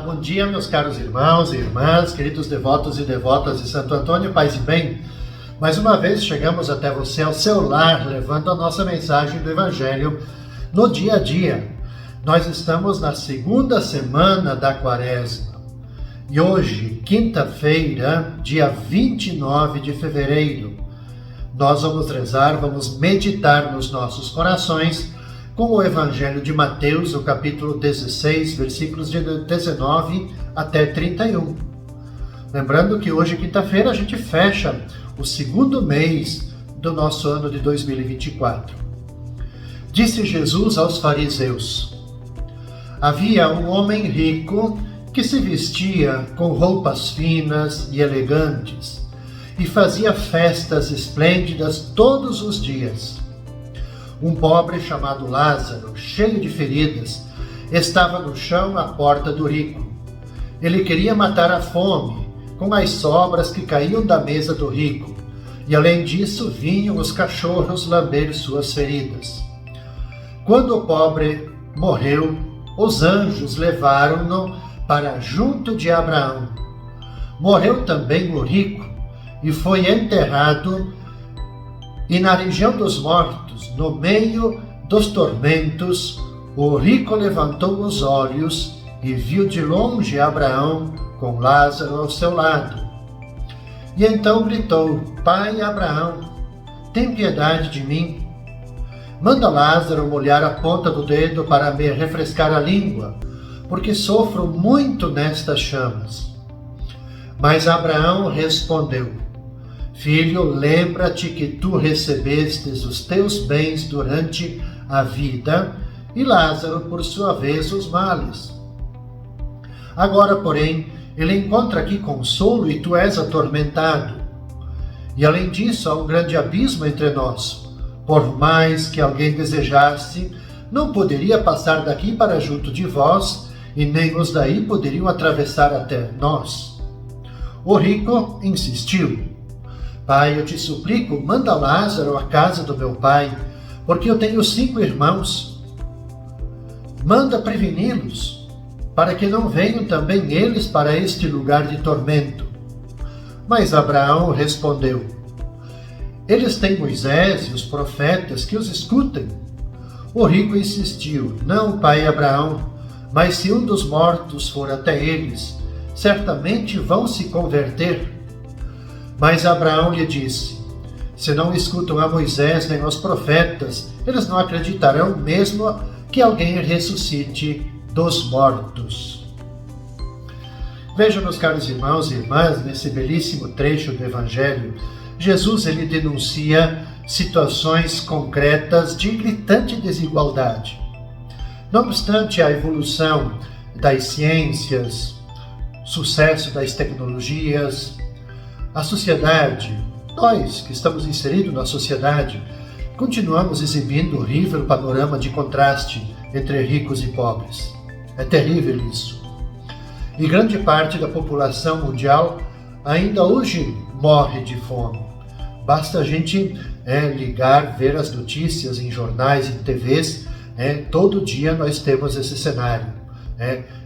bom dia, meus caros irmãos e irmãs, queridos devotos e devotas de Santo Antônio, paz e bem. Mais uma vez chegamos até você ao seu lar, levando a nossa mensagem do Evangelho no dia a dia. Nós estamos na segunda semana da Quaresma e hoje, quinta-feira, dia 29 de fevereiro, nós vamos rezar, vamos meditar nos nossos corações com o Evangelho de Mateus, o capítulo 16, versículos de 19 até 31. Lembrando que hoje, quinta-feira, a gente fecha o segundo mês do nosso ano de 2024. Disse Jesus aos fariseus: havia um homem rico que se vestia com roupas finas e elegantes e fazia festas esplêndidas todos os dias. Um pobre chamado Lázaro, cheio de feridas, estava no chão à porta do rico. Ele queria matar a fome com as sobras que caíam da mesa do rico, e além disso vinham os cachorros lamber suas feridas. Quando o pobre morreu, os anjos levaram-no para junto de Abraão. Morreu também o rico e foi enterrado, e na região dos mortos, no meio dos tormentos, o rico levantou os olhos e viu de longe Abraão com Lázaro ao seu lado. E então gritou: Pai Abraão, tem piedade de mim. Manda Lázaro molhar a ponta do dedo para me refrescar a língua, porque sofro muito nestas chamas. Mas Abraão respondeu: Filho, lembra-te que tu recebestes os teus bens durante a vida, e Lázaro, por sua vez, os males. Agora, porém, ele encontra aqui consolo e tu és atormentado. E além disso, há um grande abismo entre nós. Por mais que alguém desejasse, não poderia passar daqui para junto de vós, e nem os daí poderiam atravessar até nós. O rico insistiu: Pai, eu te suplico, manda Lázaro à casa do meu pai, porque eu tenho 5 irmãos. Manda preveni-los, para que não venham também eles para este lugar de tormento. Mas Abraão respondeu: Eles têm Moisés e os profetas, que os escutem. O rico insistiu: Não, pai Abraão, mas se um dos mortos for até eles, certamente vão se converter. Mas Abraão lhe disse: Se não escutam a Moisés nem aos profetas, eles não acreditarão mesmo que alguém ressuscite dos mortos. Vejam, meus caros irmãos e irmãs, nesse belíssimo trecho do Evangelho, Jesus ele denuncia situações concretas de gritante desigualdade. Não obstante a evolução das ciências, sucesso das tecnologias, a sociedade, nós que estamos inseridos na sociedade, continuamos exibindo um horrível panorama de contraste entre ricos e pobres. É terrível isso. E grande parte da população mundial ainda hoje morre de fome. Basta a gente ligar, ver as notícias em jornais e TVs, todo dia nós temos esse cenário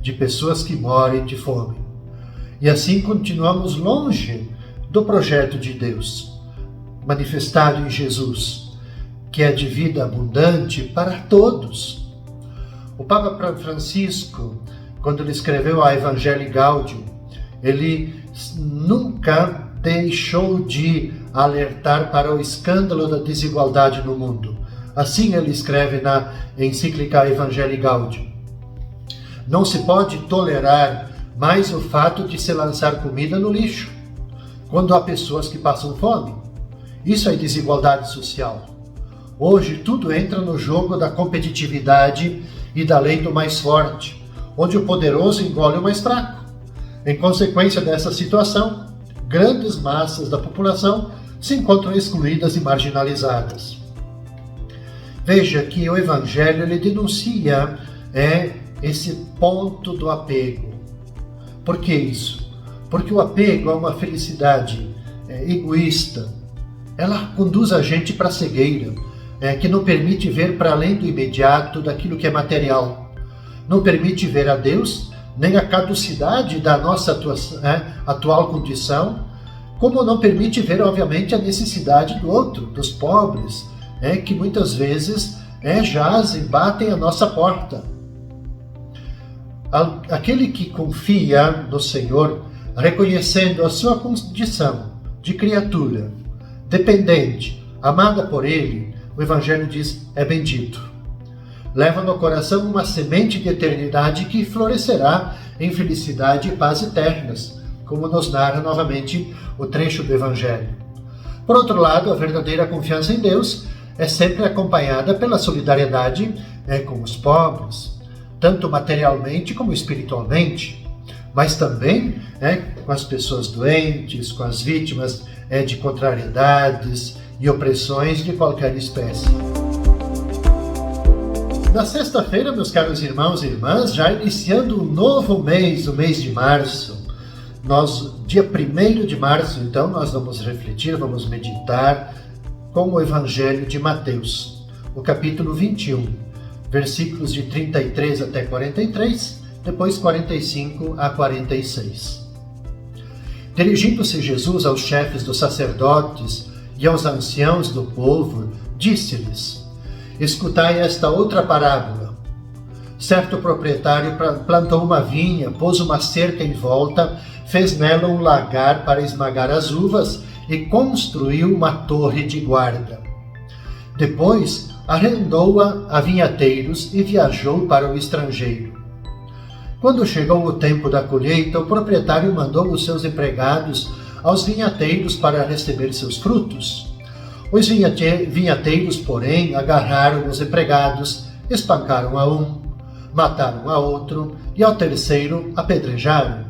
de pessoas que morrem de fome. E assim continuamos longe do projeto de Deus, manifestado em Jesus, que é de vida abundante para todos. O Papa Francisco, quando ele escreveu a Evangelii Gaudium, ele nunca deixou de alertar para o escândalo da desigualdade no mundo. Assim ele escreve na encíclica Evangelii Gaudium: Não se pode tolerar mais o fato de se lançar comida no lixo quando há pessoas que passam fome. Isso é desigualdade social. Hoje tudo entra no jogo da competitividade e da lei do mais forte, onde o poderoso engole o mais fraco. Em consequência dessa situação, grandes massas da população se encontram excluídas e marginalizadas. Veja que o Evangelho ele denuncia esse ponto do apego. Por que isso? Porque o apego é uma felicidade egoísta. Ela conduz a gente para a cegueira, que não permite ver para além do imediato, daquilo que é material. Não permite ver a Deus, nem a caducidade da nossa atual condição, como não permite ver, obviamente, a necessidade do outro, dos pobres, que muitas vezes jazem, batem a nossa porta. Aquele que confia no Senhor, reconhecendo a sua condição de criatura, dependente, amada por Ele, o Evangelho diz, é bendito. Leva no coração uma semente de eternidade que florescerá em felicidade e paz eternas, como nos narra novamente o trecho do Evangelho. Por outro lado, a verdadeira confiança em Deus é sempre acompanhada pela solidariedade com os pobres, tanto materialmente como espiritualmente, mas também com as pessoas doentes, com as vítimas de contrariedades e opressões de qualquer espécie. Na sexta-feira, meus caros irmãos e irmãs, já iniciando um novo mês, o mês de março, dia 1º de março, então, nós vamos refletir, vamos meditar com o Evangelho de Mateus, o capítulo 21, versículos de 33 até 43, depois 45 a 46. Dirigindo-se Jesus aos chefes dos sacerdotes e aos anciãos do povo, disse-lhes: escutai esta outra parábola. Certo proprietário plantou uma vinha, pôs uma cerca em volta, fez nela um lagar para esmagar as uvas e construiu uma torre de guarda. Depois, arrendou-a a vinhateiros e viajou para o estrangeiro. Quando chegou o tempo da colheita, o proprietário mandou os seus empregados aos vinhateiros para receber seus frutos. Os vinhateiros, porém, agarraram os empregados, espancaram a um, mataram a outro e ao terceiro apedrejaram.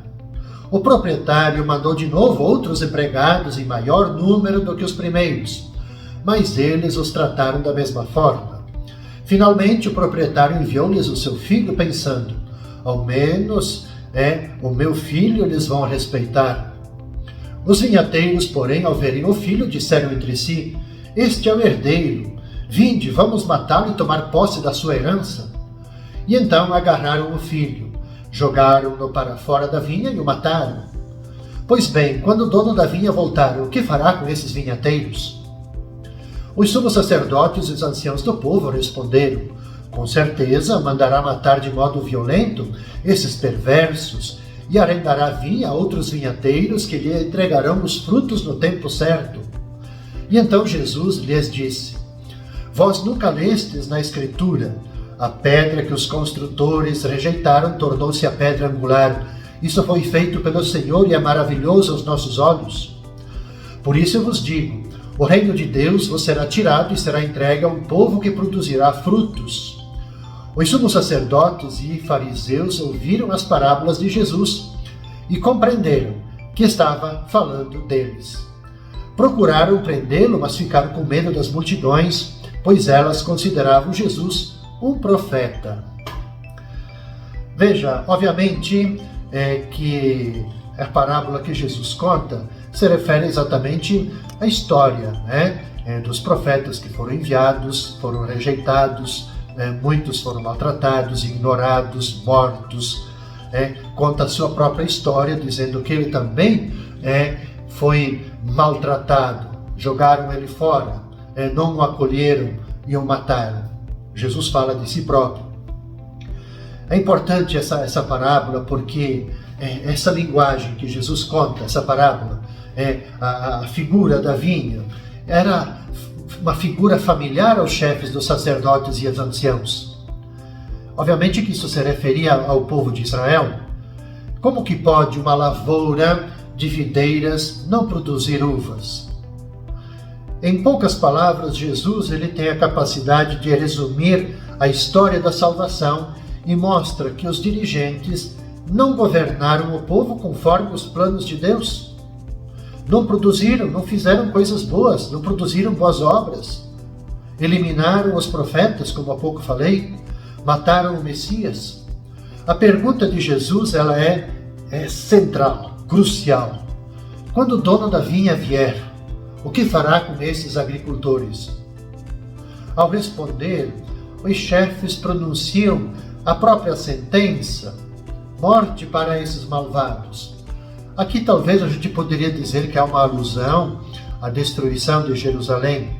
O proprietário mandou de novo outros empregados em maior número do que os primeiros, mas eles os trataram da mesma forma. Finalmente, o proprietário enviou-lhes o seu filho, pensando: ao menos o meu filho eles vão respeitar. Os vinhateiros, porém, ao verem o filho, disseram entre si: este é o herdeiro, vinde, vamos matá-lo e tomar posse da sua herança. E então agarraram o filho, jogaram-no para fora da vinha e o mataram. Pois bem, quando o dono da vinha voltar, o que fará com esses vinhateiros? Os sumos sacerdotes e os anciãos do povo responderam: com certeza mandará matar de modo violento esses perversos e arrendará a vinha a outros vinhateiros que lhe entregarão os frutos no tempo certo. E então Jesus lhes disse: vós nunca lestes na Escritura: a pedra que os construtores rejeitaram tornou-se a pedra angular. Isso foi feito pelo Senhor e é maravilhoso aos nossos olhos. Por isso eu vos digo: o reino de Deus vos será tirado e será entregue a um povo que produzirá frutos. Os sumos sacerdotes e fariseus ouviram as parábolas de Jesus e compreenderam que estava falando deles. Procuraram prendê-lo, mas ficaram com medo das multidões, pois elas consideravam Jesus um profeta. Veja, obviamente que a parábola que Jesus conta se refere exatamente à história dos profetas que foram enviados, foram rejeitados, muitos foram maltratados, ignorados, mortos. Conta a sua própria história, dizendo que ele também foi maltratado, jogaram ele fora, não o acolheram e o mataram. Jesus fala de si próprio. É importante essa parábola porque essa linguagem que Jesus conta, essa parábola, a figura da vinha, era uma figura familiar aos chefes dos sacerdotes e aos anciãos. Obviamente que isso se referia ao povo de Israel. Como que pode uma lavoura de videiras não produzir uvas? Em poucas palavras, Jesus ele tem a capacidade de resumir a história da salvação e mostra que os dirigentes não governaram o povo conforme os planos de Deus. Não produziram, não fizeram coisas boas, não produziram boas obras. Eliminaram os profetas, como há pouco falei, mataram o Messias. A pergunta de Jesus ela é central, crucial. Quando o dono da vinha vier, o que fará com esses agricultores? Ao responder, os chefes pronunciam a própria sentença, morte para esses malvados. Aqui talvez a gente poderia dizer que há uma alusão à destruição de Jerusalém.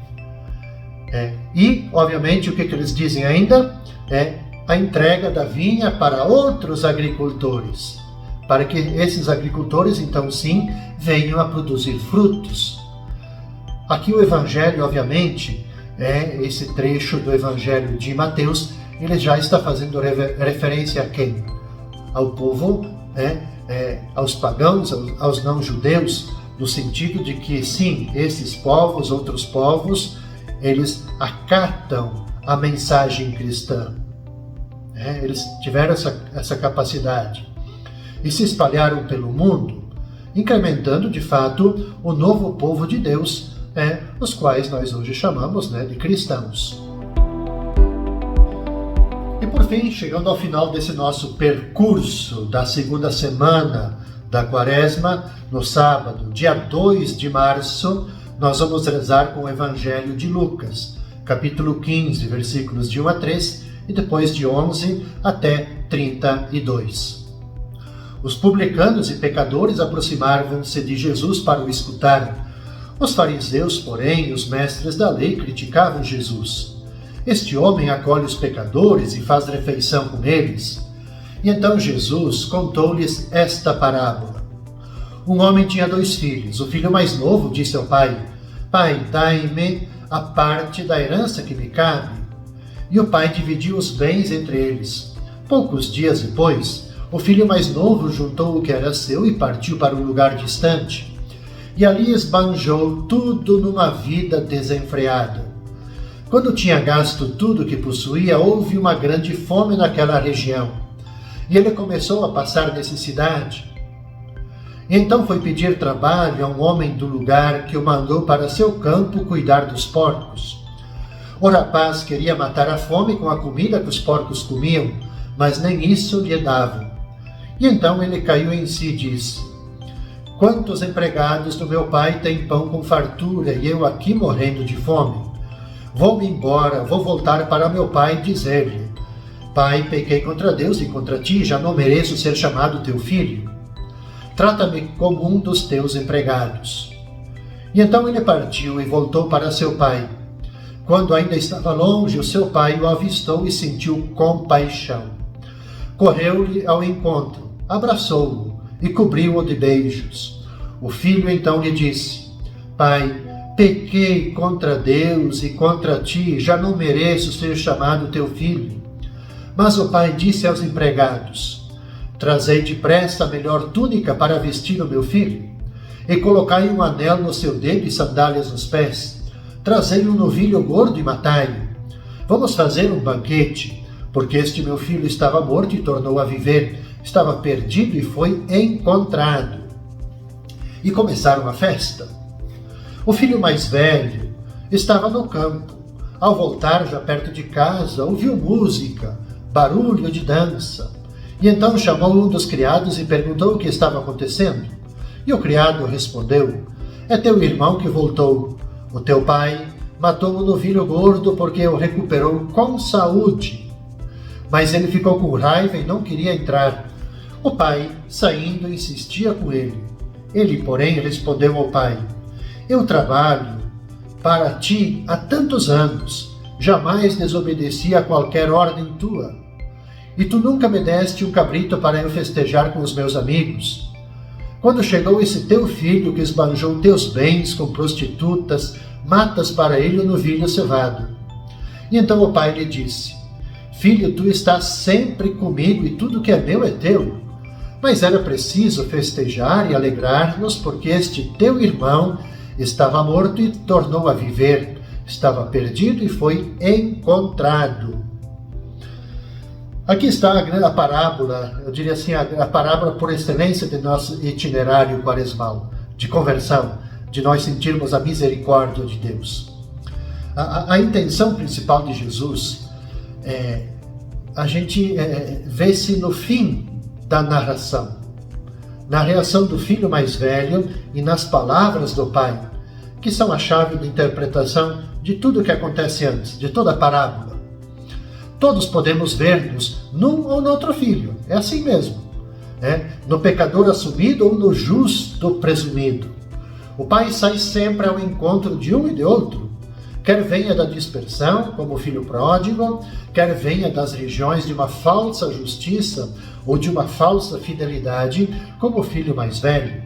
E, obviamente, o que eles dizem ainda é a entrega da vinha para outros agricultores, para que esses agricultores, então sim, venham a produzir frutos. Aqui o Evangelho, obviamente, esse trecho do Evangelho de Mateus, ele já está fazendo referência a quem? Ao povo, aos pagãos, aos não-judeus, no sentido de que, sim, esses povos, outros povos, eles acatam a mensagem cristã. Eles tiveram essa capacidade e se espalharam pelo mundo, incrementando, de fato, o novo povo de Deus, os quais nós hoje chamamos de cristãos. E por fim, chegando ao final desse nosso percurso da segunda semana da Quaresma, no sábado, dia 2 de março, nós vamos rezar com o Evangelho de Lucas, capítulo 15, versículos de 1 a 3 e depois de 11 até 32. Os publicanos e pecadores aproximaram-se de Jesus para o escutar. Os fariseus, porém, os mestres da lei, criticavam Jesus. Este homem acolhe os pecadores e faz refeição com eles. E então Jesus contou-lhes esta parábola. Um homem tinha 2 filhos. O filho mais novo disse ao pai: Pai, dai-me a parte da herança que me cabe. E o pai dividiu os bens entre eles. Poucos dias depois, o filho mais novo juntou o que era seu e partiu para um lugar distante. E ali esbanjou tudo numa vida desenfreada. Quando tinha gasto tudo o que possuía, houve uma grande fome naquela região. E ele começou a passar necessidade. E então foi pedir trabalho a um homem do lugar que o mandou para seu campo cuidar dos porcos. O rapaz queria matar a fome com a comida que os porcos comiam, mas nem isso lhe davam. E então ele caiu em si e disse: Quantos empregados do meu pai têm pão com fartura e eu aqui morrendo de fome? Vou-me embora, vou voltar para meu pai e dizer-lhe: Pai, pequei contra Deus e contra ti, já não mereço ser chamado teu filho. Trata-me como um dos teus empregados. E então ele partiu e voltou para seu pai. Quando ainda estava longe, o seu pai o avistou e sentiu compaixão. Correu-lhe ao encontro, abraçou-o e cobriu-o de beijos. O filho então lhe disse: Pai, pequei contra Deus e contra ti, já não mereço ser chamado teu filho. Mas o pai disse aos empregados: Trazei depressa a melhor túnica para vestir o meu filho, e colocai um anel no seu dedo e sandálias nos pés. Trazei um novilho gordo e matai-o. Vamos fazer um banquete, porque este meu filho estava morto e tornou a viver, estava perdido e foi encontrado. E começaram a festa. O filho mais velho estava no campo. Ao voltar, já perto de casa, ouviu música, barulho de dança. E então chamou um dos criados e perguntou o que estava acontecendo. E o criado respondeu: É teu irmão que voltou. O teu pai matou o novilho gordo porque o recuperou com saúde. Mas ele ficou com raiva e não queria entrar. O pai, saindo, insistia com ele. Ele, porém, respondeu ao pai: Eu trabalho para ti há tantos anos, jamais desobedeci a qualquer ordem tua. E tu nunca me deste um cabrito para eu festejar com os meus amigos. Quando chegou esse teu filho que esbanjou teus bens com prostitutas, matas para ele o novilho cevado. E então o pai lhe disse: Filho, tu estás sempre comigo e tudo que é meu é teu. Mas era preciso festejar e alegrar-nos, porque este teu irmão estava morto e tornou a viver, estava perdido e foi encontrado. Aqui está a parábola, eu diria assim, a parábola por excelência de nosso itinerário quaresmal, de conversão, de nós sentirmos a misericórdia de Deus. A intenção principal de Jesus a gente vê-se no fim da narração, na reação do filho mais velho e nas palavras do pai, que são a chave de interpretação de tudo o que acontece antes, de toda a parábola. Todos podemos ver-nos num ou no outro filho, é assim mesmo. no pecador assumido ou no justo presumido. O Pai sai sempre ao encontro de um e de outro, quer venha da dispersão, como o filho pródigo, quer venha das regiões de uma falsa justiça ou de uma falsa fidelidade, como o filho mais velho.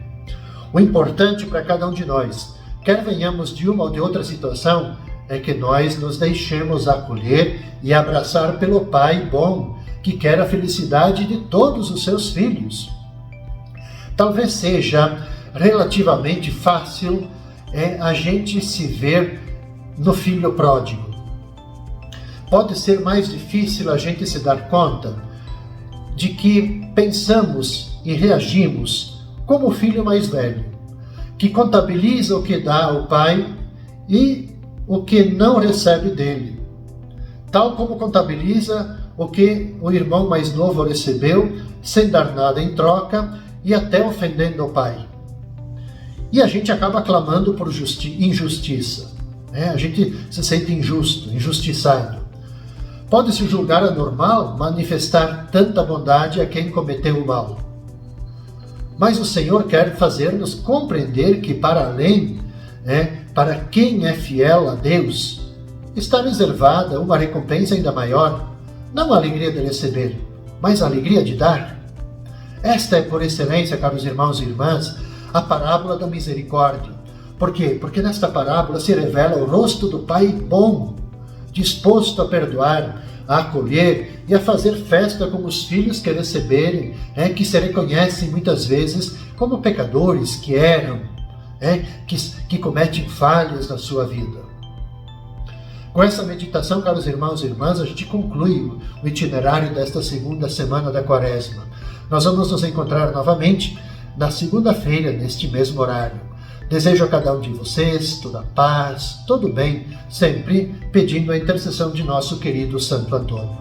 O importante para cada um de nós, quer venhamos de uma ou de outra situação, é que nós nos deixemos acolher e abraçar pelo Pai bom, que quer a felicidade de todos os seus filhos. Talvez seja relativamente fácil a gente se ver no filho pródigo. Pode ser mais difícil a gente se dar conta de que pensamos e reagimos como o filho mais velho, que contabiliza o que dá ao pai e o que não recebe dele, tal como contabiliza o que o irmão mais novo recebeu, sem dar nada em troca e até ofendendo o pai. E a gente acaba clamando por injustiça. A gente se sente injusto, injustiçado. Pode-se julgar anormal manifestar tanta bondade a quem cometeu o mal. Mas o Senhor quer fazer-nos compreender que para além, para quem é fiel a Deus, está reservada uma recompensa ainda maior, não a alegria de receber, mas a alegria de dar. Esta é, por excelência, caros irmãos e irmãs, a parábola da misericórdia. Por quê? Porque nesta parábola se revela o rosto do Pai bom, disposto a perdoar, a acolher e a fazer festa com os filhos que receberem, que se reconhecem muitas vezes como pecadores que eram, que cometem falhas na sua vida. Com essa meditação, caros irmãos e irmãs, a gente conclui o itinerário desta segunda semana da Quaresma. Nós vamos nos encontrar novamente na segunda-feira, neste mesmo horário. Desejo a cada um de vocês toda a paz, todo bem, sempre pedindo a intercessão de nosso querido Santo Antônio.